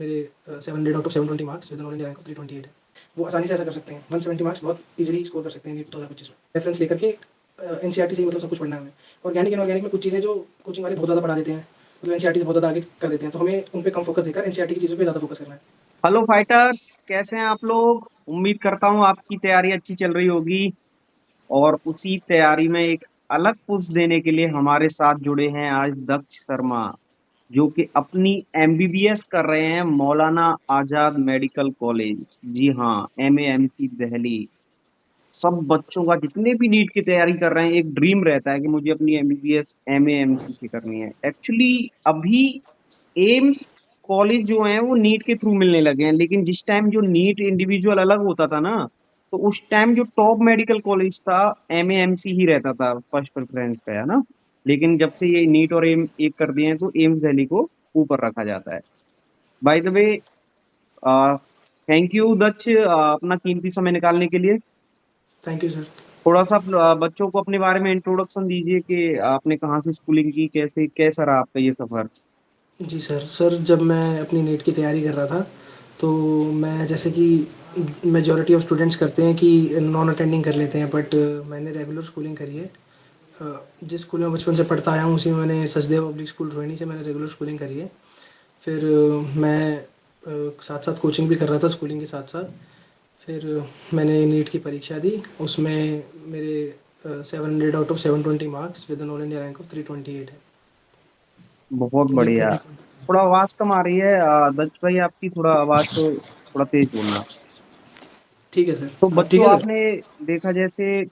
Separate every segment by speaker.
Speaker 1: मेरे 700 out of 720 marks with an all India rank of 328 है। वो आसानी से ऐसा कर सकते हैं, 170 मार्क्स बहुत ईज़िली स्कोर कर सकते हैं नीट 2025 में। रेफ़रेंस लेकर के एनसीईआरटी से ही मतलब सब कुछ पढ़ना है हमें। ऑर्गेनिक इनऑर्गेनिक में कुछ चीज़ें जो कोचिंग वाले बहुत ज़्यादा पढ़ा देते हैं, मतलब एनसीईआरटी से बहुत ज़्यादा आगे कर देते हैं, तो हमें उन पे कम फ़ोकस देकर एनसीईआरटी की चीज़ों पे ज़्यादा फ़ोकस करना है।
Speaker 2: हेलो फाइटर्स, कैसे हैं आप लोग? उम्मीद करता हूँ आपकी तैयारी अच्छी चल रही होगी। और उसी तैयारी में एक अलग पुश देने के लिए हमारे साथ जुड़े हैं आज दक्ष शर्मा, जो कि अपनी एमबीबीएस कर रहे हैं मौलाना आजाद मेडिकल कॉलेज। जी हाँ, एमएएमसी दिल्ली। सब बच्चों का जितने भी नीट की तैयारी कर रहे हैं, एक ड्रीम रहता है कि मुझे अपनी एमबीबीएस एमएएमसी से करनी है। एक्चुअली अभी एम्स कॉलेज जो है वो नीट के थ्रू मिलने लगे हैं, लेकिन जिस टाइम जो नीट इंडिविजुअल अलग होता था ना, तो उस टाइम जो टॉप मेडिकल कॉलेज था एमएएमसी ही रहता था फर्स्ट प्रेफरेंस पे, है ना। लेकिन जब से ये नीट और एम एक कर दिए हैं तो एम्स दिल्ली को ऊपर रखा जाता है। By the way, thank you Daksh, अपना कीमती समय निकालने के लिए।
Speaker 1: Thank you sir.
Speaker 2: थोड़ा सा बच्चों को अपने बारे में इंट्रोडक्शन दीजिए कि आपने कहाँ से स्कूलिंग की, कैसे कैसा रहा आपका ये सफर।
Speaker 1: जी सर। सर, जब मैं अपनी नीट की तैयारी कर रहा था, तो मैं जैसे कि मेजॉरिटी ऑफ स्टूडेंट्स करते हैं कि नॉन अटेंडिंग कर लेते हैं, बट मैंने रेगुलर स्कूलिंग करी है। जिस स्कूल में बचपन से पढ़ता आया हूँ उसी में मैंने सचदेव पब्लिक स्कूल रोहिणी से मैंने रेगुलर स्कूलिंग करी है। फिर मैं साथ-साथ कोचिंग भी कर रहा था स्कूलिंग के साथ-साथ। फिर मैंने नीट की परीक्षा दी, उसमें मेरे 700 out of 720 marks with an all India rank of 328 है।
Speaker 2: बहुत
Speaker 1: नीट
Speaker 2: बढ़िया।
Speaker 1: 2020।
Speaker 2: थोड़ा आवाज कम आ रही है दक्ष भाई आपकी, थोड़ा आवाज को थोड़ा तेज बोलना।
Speaker 1: ठीक है सर।
Speaker 2: तो
Speaker 1: अब ठीक
Speaker 2: बच्चों,
Speaker 1: है सर?
Speaker 2: आपने देखा जैसे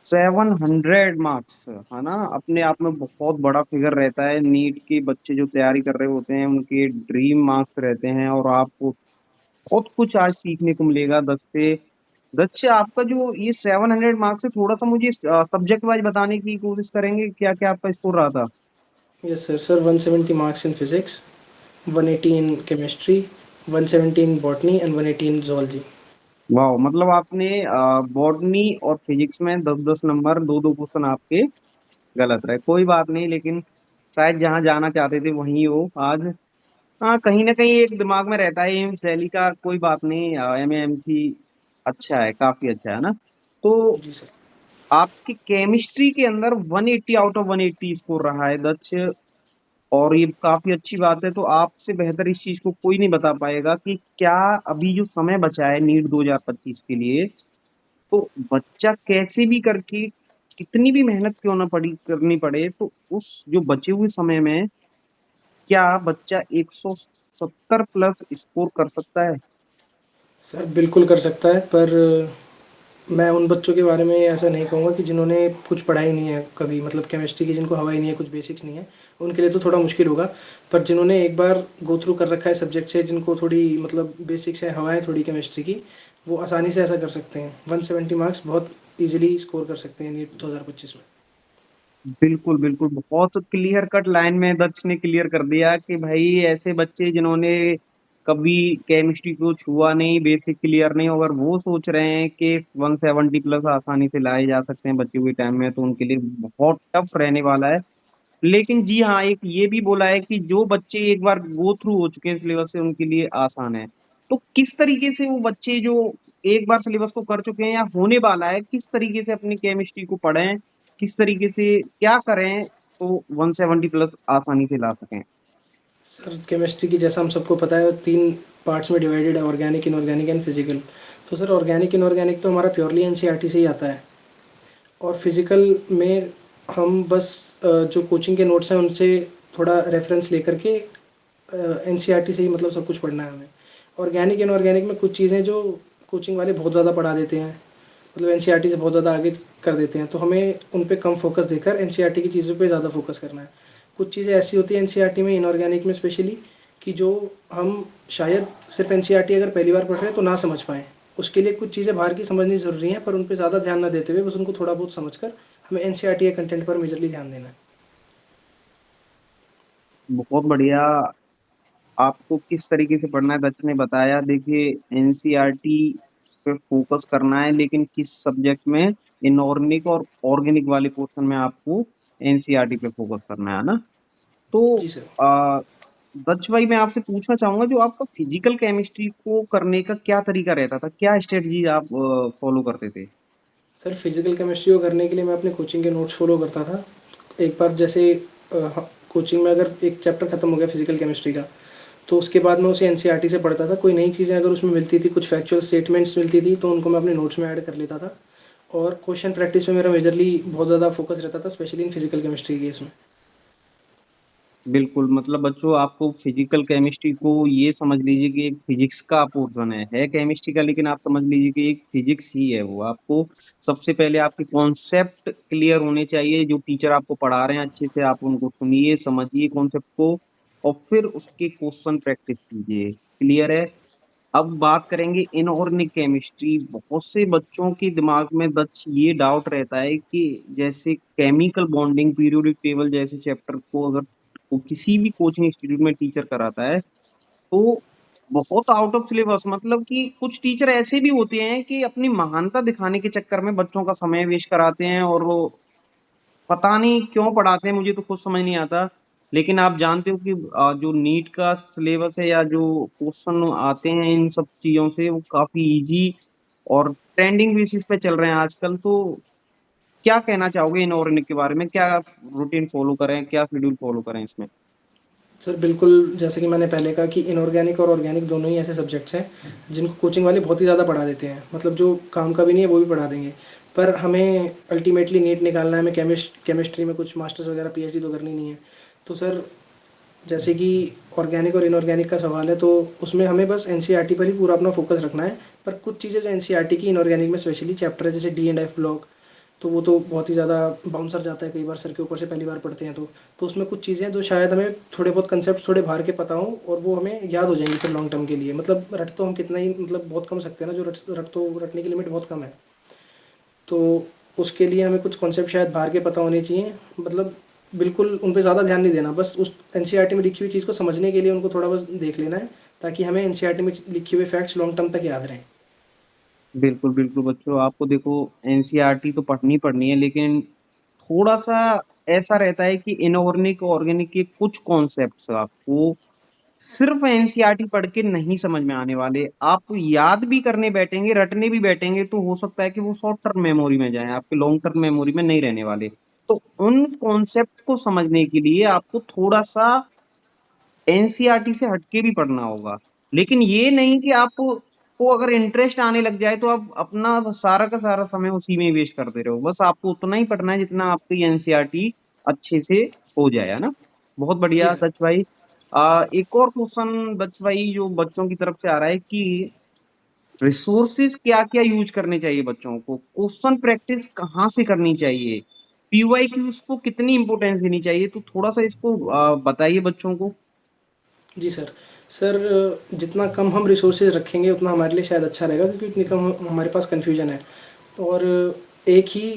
Speaker 2: 700 मार्क्स, है ना, अपने आप में बहुत बड़ा फिगर रहता है। नीट के बच्चे जो तैयारी कर रहे होते हैं उनके ड्रीम मार्क्स रहते हैं, और आपको बहुत कुछ आज सीखने को मिलेगा दस से। दक्ष, आपका जो ये 700 मार्क्स है, थोड़ा सा मुझे सब्जेक्ट वाइज बताने की कोशिश करेंगे, क्या क्या आपका स्कोर रहा था?
Speaker 1: Yes sir. Sir, 170 marks in physics, 180 in chemistry, 170 in botany and 180 in zoology.
Speaker 2: वाह, मतलब आपने बॉटनी और फिजिक्स में 10-10 नंबर, दो दो क्वेश्चन आपके गलत रहे। कोई बात नहीं, लेकिन शायद जहाँ जाना चाहते थे वहीं हो आज। हाँ, कहीं ना कहीं एक दिमाग में रहता है एम्स दिल्ली का। कोई बात नहीं, एमएएमसी अच्छा है, काफी अच्छा है ना। तो
Speaker 1: जी सर।
Speaker 2: आपकी केमिस्ट्री के अंदर 180 आउट ऑफ 180 स्कोर रहा है दक्ष, और ये काफी अच्छी बात है। तो आपसे बेहतर इस चीज को कोई नहीं बता पाएगा कि क्या अभी जो समय बचा है नीट 2025 के लिए, तो बच्चा कैसे भी करके, कितनी भी मेहनत क्यों ना पड़ी करनी पड़े, तो उस जो बचे हुए समय में क्या बच्चा 170 प्लस स्कोर कर सकता है?
Speaker 1: सर, बिल्कुल कर सकता है, पर मैं उन बच्चों के बारे में ऐसा नहीं कहूँगा कि जिन्होंने कुछ पढ़ा ही नहीं है कभी, मतलब केमिस्ट्री की जिनको हवा ही नहीं है, कुछ बेसिक्स नहीं है, उनके लिए तो थोड़ा मुश्किल होगा। पर जिन्होंने एक बार गो थ्रू कर रखा है सब्जेक्ट से, जिनको थोड़ी मतलब बेसिक्स है, हवा है थोड़ी केमिस्ट्री की, वो आसानी से ऐसा कर सकते हैं। 170 मार्क्स बहुत ईज़िली स्कोर कर सकते हैं नीट 2025 में।
Speaker 2: बिल्कुल बिल्कुल, बहुत क्लियर कट लाइन में दक्ष ने क्लियर कर दिया कि भाई ऐसे बच्चे जिन्होंने कभी केमिस्ट्री को छुआ नहीं, बेसिक क्लियर नहीं, अगर वो सोच रहे हैं कि 170 प्लस आसानी से लाए जा सकते हैं बच्चे हुए टाइम में, तो उनके लिए बहुत टफ रहने वाला है। लेकिन जी हाँ, एक ये भी बोला है कि जो बच्चे एक बार गो थ्रू हो चुके हैं सिलेबस से, उनके लिए आसान है। तो किस तरीके से वो बच्चे जो एक बार सिलेबस को कर चुके हैं या होने वाला है, किस तरीके से अपनी केमिस्ट्री को पढ़ें, किस तरीके से क्या करें तो 170 प्लस आसानी से ला सकें?
Speaker 1: सर, केमिस्ट्री की जैसा हम सबको पता है 3 पार्ट्स में डिवाइडेड है, ऑर्गेनिक, इनऑर्गेनिक एंड फिजिकल। तो सर, ऑर्गेनिक इनऑर्गेनिक तो हमारा प्योरली एनसीईआरटी से ही आता है। और फिजिकल में हम बस जो कोचिंग के नोट्स हैं उनसे थोड़ा रेफरेंस लेकर के एनसीईआरटी से ही मतलब सब कुछ पढ़ना है हमें। ऑर्गेनिक इनऑर्गेनिक में कुछ चीज़ें जो कोचिंग वाले बहुत ज़्यादा पढ़ा देते हैं, मतलब एनसीईआरटी से बहुत ज़्यादा आगे कर देते हैं, तो हमें उन पे कम फोकस देकर एनसीईआरटी की चीज़ों पे ज़्यादा फोकस करना है। कुछ चीज़ें ऐसी होती हैं एनसीईआरटी में, इनऑर्गेनिक में स्पेशली, कि जो हम शायद सिर्फ एनसीईआरटी अगर पहली बार पढ़ रहे हैं तो ना समझ पाएँ। उसके लिए कुछ चीज़ें बाहर की समझनी ज़रूरी हैं, पर उन पे ज़्यादा ध्यान ना देते हुए बस उनको थोड़ा बहुत समझकर हमें एनसीईआरटी के कंटेंट पर मेजरली ध्यान देना है।
Speaker 2: बहुत बढ़िया। आपको किस तरीके से पढ़ना है दत्त ने बताया। देखिए, एनसीईआरटी पे फोकस करना है, लेकिन किस सब्जेक्ट में? इनऑर्गेनिक और ऑर्गेनिक वाले पोर्शन में आपको एनसीईआरटी पे फोकस करना है ना। तो
Speaker 1: जी सर।
Speaker 2: दक्ष भाई मैं आपसे पूछना चाहूंगा जो आपका फिजिकल केमिस्ट्री को करने का क्या तरीका रहता था, क्या स्ट्रेटजी आप फॉलो करते थे?
Speaker 1: सर फिजिकल केमिस्ट्री को करने के लिए मैं अपने कोचिंग के नोट्स फॉलो करता था। एक बार जैसे कोचिंग में अगर एक चैप्टर खत्म हो गया फिजिकल केमिस्ट्री का, तो उसके बाद मैं उसे एनसीईआरटी से पढ़ता था। कोई नई चीज़ें अगर उसमें मिलती थी, कुछ फैक्चुअल स्टेटमेंट्स मिलती थी, तो उनको मैं अपने नोट्स में ऐड कर लेता था। और क्वेश्चन प्रैक्टिस में मेरा मेजरली बहुत ज़्यादा फोकस रहता था, specially in physical chemistry case में।
Speaker 2: बिल्कुल, मतलब बच्चों आपको फिजिकल केमिस्ट्री को ये समझ लीजिए कि एक फिजिक्स का पोर्शन है केमिस्ट्री का, लेकिन आप समझ लीजिए कि एक फिजिक्स ही है वो। आपको सबसे पहले आपके कॉन्सेप्ट क्लियर होने चाहिए, जो टीचर आपको पढ़ा रहे हैं अच्छे से आप उनको सुनिए, समझिए कॉन्सेप्ट को, और फिर उसके क्वेश्चन प्रैक्टिस कीजिए। क्लियर है? अब बात करेंगे इनऑर्गेनिक केमिस्ट्री। बहुत से बच्चों के दिमाग में दक्ष ये डाउट रहता है कि जैसे केमिकल बॉन्डिंग, पीरियोडिक टेबल जैसे चैप्टर को अगर वो किसी भी कोचिंग इंस्टीट्यूट में टीचर कराता है तो बहुत आउट ऑफ सिलेबस, मतलब कि कुछ टीचर ऐसे भी होते हैं कि अपनी महानता दिखाने के चक्कर में बच्चों का समय वेस्ट कराते हैं, और वो पता नहीं क्यों पढ़ाते हैं, मुझे तो खुद समझ नहीं आता। लेकिन आप जानते हो कि जो नीट का सिलेबस है या जो क्वेश्चन आते हैं इन सब चीजों से, वो काफी इजी और ट्रेंडिंग बेसिस पे चल रहे हैं आजकल। तो क्या कहना चाहोगे इन ऑर्गेनिक के बारे में? क्या रूटीन फॉलो करें, क्या शेड्यूल फॉलो करें इसमें?
Speaker 1: सर बिल्कुल, जैसे कि मैंने पहले कहा कि इनऑर्गेनिक और ऑर्गेनिक दोनों ही ऐसे सब्जेक्ट्स हैं जिनको कोचिंग वाले बहुत ही ज़्यादा पढ़ा देते हैं। मतलब जो काम का भी नहीं है वो भी पढ़ा देंगे। पर हमें अल्टीमेटली नीट निकालना है, हमें केमिस्ट्री में कुछ मास्टर्स वगैरह पीएचडी तो करनी नहीं है। तो सर जैसे कि ऑर्गेनिक और इनऑर्गेनिक का सवाल है, तो उसमें हमें बस एनसीईआरटी पर ही पूरा अपना फोकस रखना है। पर कुछ चीज़ें जो एनसीईआरटी की इनऑर्गेनिक में स्पेशली चैप्टर है, जैसे डी एंड एफ ब्लॉक, तो वो तो बहुत ही ज़्यादा बाउंसर जाता है कई बार सर के ऊपर से पहली बार पढ़ते हैं तो उसमें कुछ चीज़ें हैं जो शायद हमें थोड़े बहुत कंसेप्ट थोड़े बाहर के पता हों, और वो हमें याद हो जाएंगी फिर लॉन्ग टर्म के लिए। मतलब रट तो हम कितना ही मतलब बहुत कम सकते हैं ना, जो रटने की लिमिट बहुत कम है। तो उसके लिए हमें कुछ कॉन्सेप्ट शायद बाहर के पता होने चाहिए। मतलब बिल्कुल उन पे ज़्यादा ध्यान नहीं देना, बस उस एनसीईआरटी में लिखी हुई चीज़ को समझने के लिए उनको थोड़ा बस देख लेना है, ताकि हमें एनसीईआरटी में लिखे हुए फैक्ट्स लॉन्ग टर्म तक याद रहें।
Speaker 2: बिल्कुल बिल्कुल बच्चों, आपको देखो एनसीईआरटी तो पढ़नी पढ़नी है, लेकिन थोड़ा सा ऐसा रहता है कि इनऑर्गेनिक ऑर्गेनिक के कुछ कॉन्सेप्ट्स आपको सिर्फ एनसीईआरटी पढ़ के नहीं समझ में आने वाले। आप याद भी करने बैठेंगे, रटने भी बैठेंगे, तो हो सकता है कि वो शॉर्ट टर्म मेमोरी में जाए, आपके लॉन्ग टर्म मेमोरी में नहीं रहने वाले। तो उन कॉन्सेप्ट को समझने के लिए आपको थोड़ा सा एनसीईआरटी से हटके भी पढ़ना होगा। लेकिन ये नहीं कि आप को अगर इंटरेस्ट आने लग जाए तो आप अपना सारा का सारा समय उसी में ही वेस्ट करते रहो। बस आपको उतना ही पढ़ना है जितना आपकी एनसीईआरटी अच्छे से हो जाए, है ना? बहुत
Speaker 1: जी
Speaker 2: बढ़िया
Speaker 1: सर।
Speaker 2: दत्त भाई। एक और क्वेश्चन दत्त भाई जो बच्चों की तरफ से आ रहा है कि रिसोर्सेज क्या क्या यूज करने चाहिए बच्चों को, क्वेश्चन प्रैक्टिस कहाँ से करनी चाहिए, पीवाईक्यूज को कितनी इंपोर्टेंस देनी चाहिए, तो थोड़ा सा इसको बताइए बच्चों को।
Speaker 1: जी सर। सर जितना कम हम रिसोर्सेज रखेंगे उतना हमारे लिए शायद अच्छा रहेगा, क्योंकि इतनी कम हमारे पास कन्फ्यूजन है। और एक ही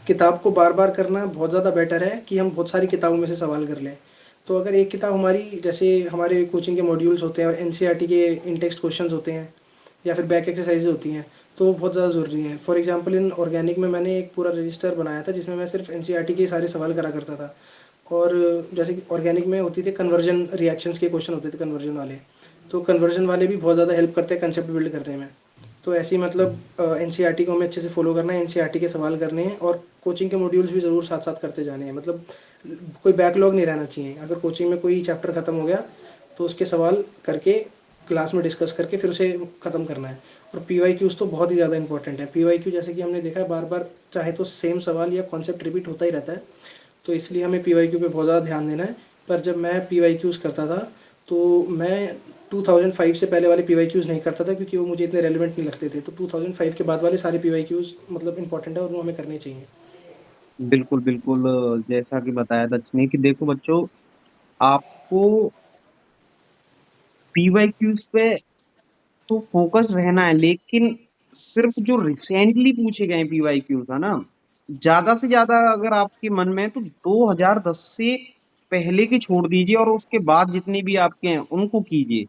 Speaker 1: किताब को बार बार करना बहुत ज़्यादा बेटर है कि हम बहुत सारी किताबों में से सवाल कर लें। तो अगर एक किताब हमारी, जैसे हमारे कोचिंग के मॉड्यूल्स होते हैं और एनसीईआरटी के इन टेक्स्ट क्वेश्चंस होते हैं या फिर बैक एक्सरसाइज होती हैं, तो वो बहुत ज़्यादा ज़रूरी है। फॉर एग्जांपल इन ऑर्गेनिक में मैंने एक पूरा रजिस्टर बनाया था जिसमें मैं सिर्फ एनसीईआरटी के सारे सवाल करा करता था। और जैसे कि ऑर्गेनिक में होती थी कन्वर्जन रिएक्शंस के क्वेश्चन होते थे कन्वर्जन वाले, तो कन्वर्जन वाले भी बहुत ज़्यादा हेल्प करते हैं कंसेप्ट बिल्ड करने में। तो ऐसे ही मतलब एनसीईआरटी को हमें अच्छे से फॉलो करना है, एनसीईआरटी के सवाल करने हैं, और कोचिंग के मॉड्यूल्स भी ज़रूर साथ साथ करते जाने हैं। मतलब कोई बैकलॉग नहीं रहना चाहिए। अगर कोचिंग में कोई चैप्टर ख़त्म हो गया तो उसके सवाल करके क्लास में डिस्कस करके फिर उसे ख़त्म करना है। और पीवाईक्यूज़ तो बहुत ही ज़्यादा इंपॉर्टेंट है। पीवाईक्यू जैसे कि हमने देखा है बार बार चाहे तो सेम सवाल या कॉन्सेप्ट रिपीट होता ही रहता है, तो इसलिए हमें पीवाईक्यू पे बहुत ज़्यादा ध्यान देना है। पर जब मैं पीवाईक्यूज़ करता था तो मैं 2005 से पहले वाले पीवाईक्यूज़ नहीं करता था, क्योंकि वो मुझे इतने रेलिवेंट नहीं लगते थे। तो 2005 के बाद वाले सारे पीवाईक्यूज़ मतलब इंपॉर्टेंट है और वो हमें करने चाहिए।
Speaker 2: बिल्कुल बिल्कुल, जैसा कि बताया दक्ष ने कि देखो बच्चों, आपको पीवाईक्यूज पे तो फोकस रहना है, लेकिन सिर्फ जो रिसेंटली पूछे गए पीवाईक्यूज है ना, ज्यादा से ज्यादा अगर आपके मन में है तो 2010 से पहले की छोड़ दीजिए और उसके बाद जितने भी आपके हैं उनको कीजिए।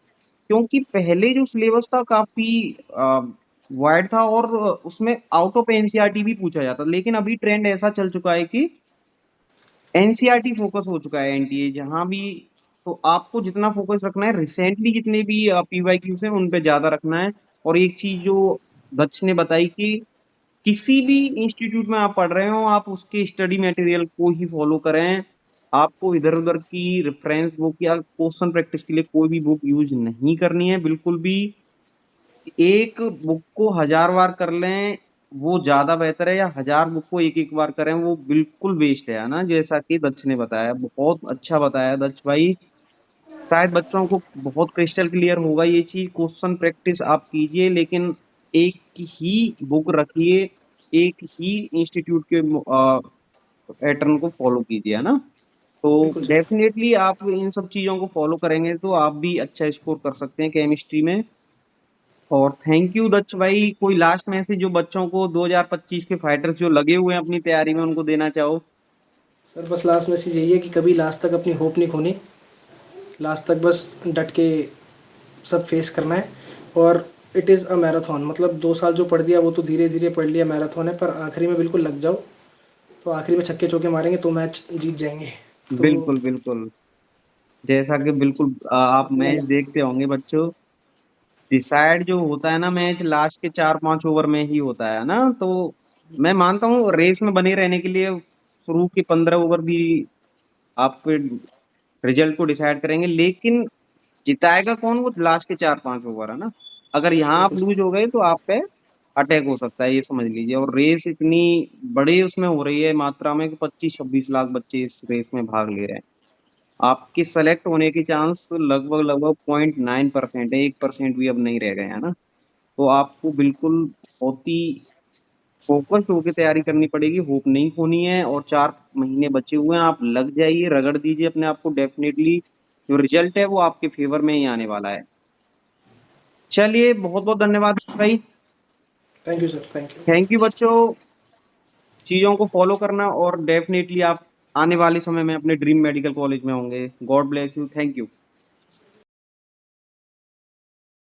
Speaker 2: क्योंकि पहले जो सिलेबस था काफी वाइड था और उसमें आउट ऑफ एनसीईआरटी भी पूछा जाता, लेकिन अभी ट्रेंड ऐसा चल चुका है कि एनसीईआरटी फोकस हो चुका है, एनटीए जहां भी तो आपको जितना फोकस रखना है रिसेंटली जितने भी पीवाईक्यूज हैं उन पे ज्यादा रखना है। और एक चीज जो दक्ष ने बताई कि किसी भी इंस्टीट्यूट में आप पढ़ रहे हो आप उसके स्टडी मटेरियल को ही फॉलो करें। आपको इधर उधर की रेफरेंस बुक या क्वेश्चन प्रैक्टिस के लिए कोई भी बुक यूज नहीं करनी है बिल्कुल भी। एक बुक को 1000 बार कर लें वो ज्यादा बेहतर है, या 1000 बुक को एक एक बार करें वो बिल्कुल वेस्ट है ना। जैसा कि दक्ष ने बताया, बहुत अच्छा बताया दक्ष भाई। शायद बच्चों को बहुत क्रिस्टल क्लियर होगा ये चीज। क्वेश्चन प्रैक्टिस आप कीजिए लेकिन एक ही बुक रखिए, एक ही इंस्टीट्यूट के पैटर्न को फॉलो कीजिए, है ना। तो
Speaker 1: बिल्कुल सर।
Speaker 2: डेफिनेटली आप इन सब चीजों को फॉलो करेंगे तो आप भी अच्छा स्कोर कर सकते हैं केमिस्ट्री में। और थैंक यू दक्ष भाई, कोई लास्ट मैसेज जो बच्चों को 2025 के फाइटर्स जो लगे हुए हैं अपनी तैयारी में उनको देना चाहो।
Speaker 1: सर बस लास्ट मैसेज यही है कि कभी लास्ट तक अपनी होप नहीं खोनी, लास्ट तक बस डट के सब फेस करना है। और इट इज़ अ मैराथन, मतलब 2 साल जो पढ़ दिया वो तो धीरे धीरे पढ़ लिया, मैराथन है, पर आखिरी में बिल्कुल लग जाओ तो आखिरी में छक्के चौके मारेंगे तो मैच जीत जाएंगे। तो
Speaker 2: बिल्कुल बिल्कुल। जैसा कि बिल्कुल आप
Speaker 1: अपना
Speaker 2: मैच देखते होंगे बच्चों, डिसाइड जो होता है ना मैच लास्ट के 4-5 ओवर में ही होता है ना। तो मैं मानता हूँ रेस में बने रहने के लिए शुरू के 15 ओवर भी आपके रिजल्ट को डिसाइड करेंगे, लेकिन जिताएगा कौन वो लास्ट के 4-5 ओवर, है ना। अगर यहाँ आप
Speaker 1: बिल्कुल
Speaker 2: लूज हो गए तो आप पे अटैक हो सकता है, ये समझ लीजिए। और रेस इतनी बड़ी उसमें हो रही है मात्रा में कि 25-26 लाख बच्चे इस रेस में भाग ले रहे हैं। आपके सेलेक्ट होने की चांस लगभग लगभग 0.9% है, 1% भी अब नहीं रह गए, है ना। तो आपको बिल्कुल बहुत ही फोकस्ड होकर तैयारी करनी पड़ेगी, होप नहीं खोनी है। और 4 महीने बचे हुए हैं, आप लग जाइए, रगड़ दीजिए अपने आप को। डेफिनेटली जो रिजल्ट है वो आपके फेवर में ही आने वाला है। चलिए, बहुत बहुत धन्यवाद भाई।
Speaker 1: Thank you sir, thank you.
Speaker 2: Thank you बच्चों। चीजों को फॉलो करना और डेफिनेटली आप आने वाले समय में अपने ड्रीम मेडिकल कॉलेज में होंगे। God bless you, thank you.